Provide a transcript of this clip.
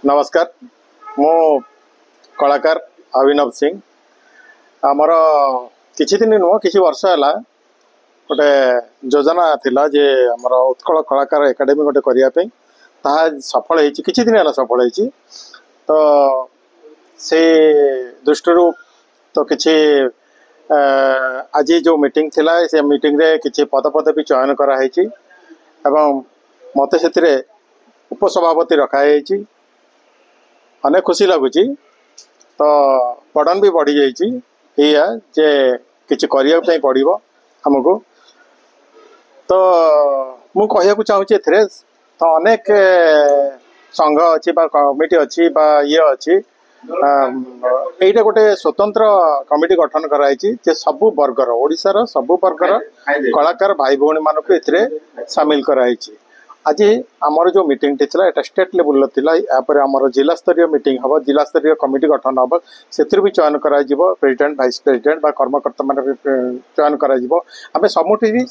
नमस्कार मो कलाकार अभिनव सिंह आमर किछि दिन नुह किछि वर्ष है गोटे योजना थिला जे आमर उत्कल कलाकार एकाडेमी गोटे करने ताहा सफल होती किछि दिन है सफल होती तो से दृष्टि तो किछि आज जो मीटिंग थिला से मीटिंग रे किछि पदपदवी चयन कराई एवं मत से उपसभापति रखाई अनेक खुशी लगुच तो बर्डन भी बढ़ी जाइए जे किछि करने पड़ो आमको तो मु कहू चाहूँगी ए तो अनेक संघ अच्छी कमिटी अच्छी ये अच्छी यहीटा गोटे स्वतंत्र कमिटी गठन कराई सबु वर्गर ओडिशार सबु वर्गर कलाकार भाई भौणी मानक ए सामिल कराई आज आमर जो मीटिंग थी एटा स्टेट लेवल यापर आमर जिला स्तरीय मीटिंग हम जिला स्तरीय कमिटी गठन हम से भी चयन कर प्रेसिडेंट भाइस प्रेसिडेंट कर्मकर्ता मान चयन कर सबुठी